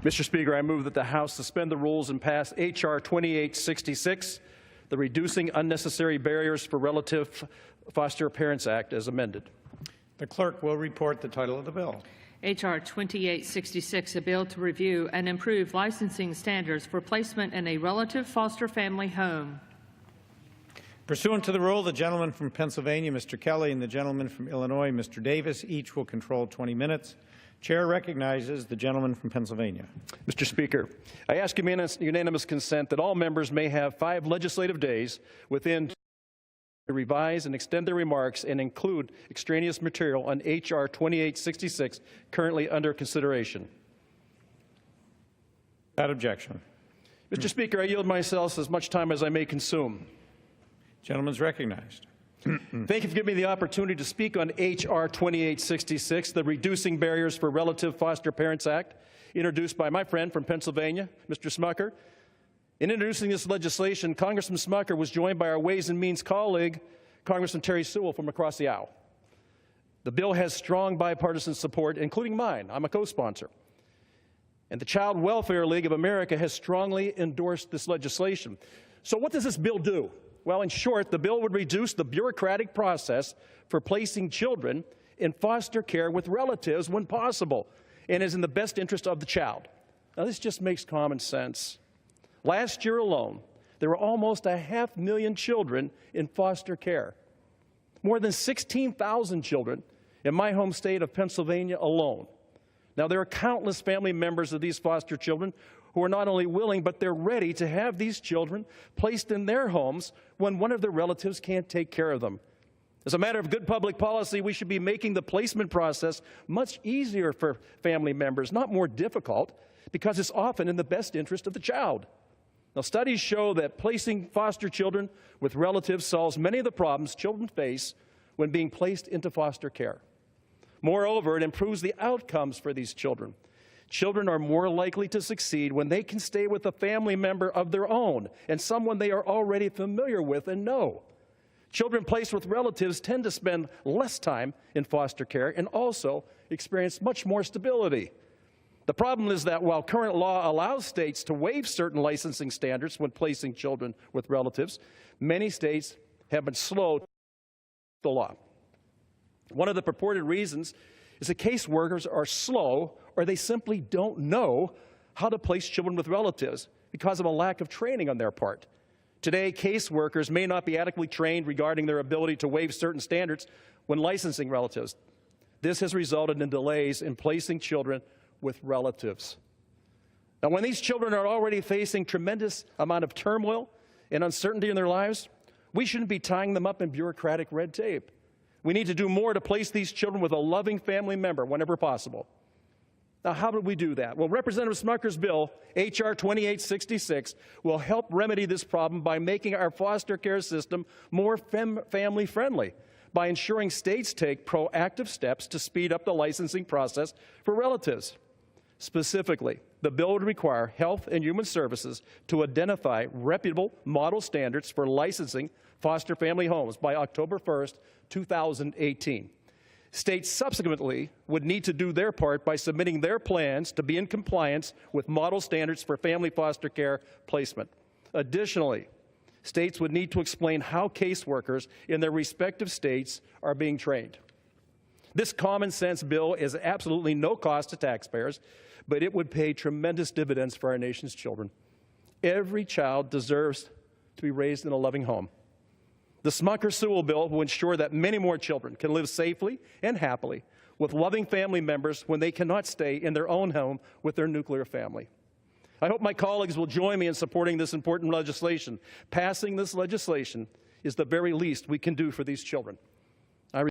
Mr. Speaker, I move that the House suspend the rules and pass H.R. 2866, the Reducing Unnecessary Barriers for Relative Foster Parents Act, as amended. The clerk will report the title of the bill. H.R. 2866, a bill to review and improve licensing standards for placement in a relative foster family home. Pursuant to the rule, the gentleman from Pennsylvania, Mr. Kelly, and the gentleman from Illinois, Mr. Davis, each will control 20 minutes. Chair recognizes the gentleman from Pennsylvania. Mr. Speaker, I ask unanimous consent that all members may have 5 legislative days within to revise and extend their remarks and include extraneous material on H.R. 2866 currently under consideration. Without objection. Mr. Speaker, I yield myself as much time as I may consume. Gentleman is recognized. Thank you for giving me the opportunity to speak on H.R. 2866, the Reducing Barriers for Relative Foster Parents Act, introduced by my friend from Pennsylvania, Mr. Smucker. In introducing this legislation, Congressman Smucker was joined by our Ways and Means colleague, Congressman Terry Sewell, from across the aisle. The bill has strong bipartisan support, including mine. I'm a co-sponsor. And the Child Welfare League of America has strongly endorsed this legislation. So what does this bill do? Well, in short, the bill would reduce the bureaucratic process for placing children in foster care with relatives when possible, and is in the best interest of the child. Now, this just makes common sense. Last year alone, there were almost 500,000 children in foster care. More than 16,000 children in my home state of Pennsylvania alone. Now, there are countless family members of these foster children who are not only willing, but they're ready to have these children placed in their homes when one of their relatives can't take care of them. As a matter of good public policy, we should be making the placement process much easier for family members, not more difficult, because it's often in the best interest of the child. Now, studies show that placing foster children with relatives solves many of the problems children face when being placed into foster care. Moreover, it improves the outcomes for these children. Children are more likely to succeed when they can stay with a family member of their own and someone they are already familiar with and know. Children placed with relatives tend to spend less time in foster care and also experience much more stability. The problem is that while current law allows states to waive certain licensing standards when placing children with relatives, many states have been slow to the law. One of the purported reasons is that caseworkers are slow or they simply don't know how to place children with relatives because of a lack of training on their part. Today, caseworkers may not be adequately trained regarding their ability to waive certain standards when licensing relatives. This has resulted in delays in placing children with relatives. Now, when these children are already facing tremendous amount of turmoil and uncertainty in their lives, we shouldn't be tying them up in bureaucratic red tape. We need to do more to place these children with a loving family member whenever possible. Now, how did we do that? Well, Representative Smucker's bill, H.R. 2866, will help remedy this problem by making our foster care system more family-friendly, by ensuring states take proactive steps to speed up the licensing process for relatives. Specifically, the bill would require Health and Human Services to identify reputable model standards for licensing foster family homes by October 1st, 2018. States subsequently would need to do their part by submitting their plans to be in compliance with model standards for family foster care placement. Additionally, states would need to explain how caseworkers in their respective states are being trained. This common sense bill is absolutely no cost to taxpayers, but it would pay tremendous dividends for our nation's children. Every child deserves to be raised in a loving home. The Smucker-Sewell bill will ensure that many more children can live safely and happily with loving family members when they cannot stay in their own home with their nuclear family. I hope my colleagues will join me in supporting this important legislation. Passing this legislation is the very least we can do for these children.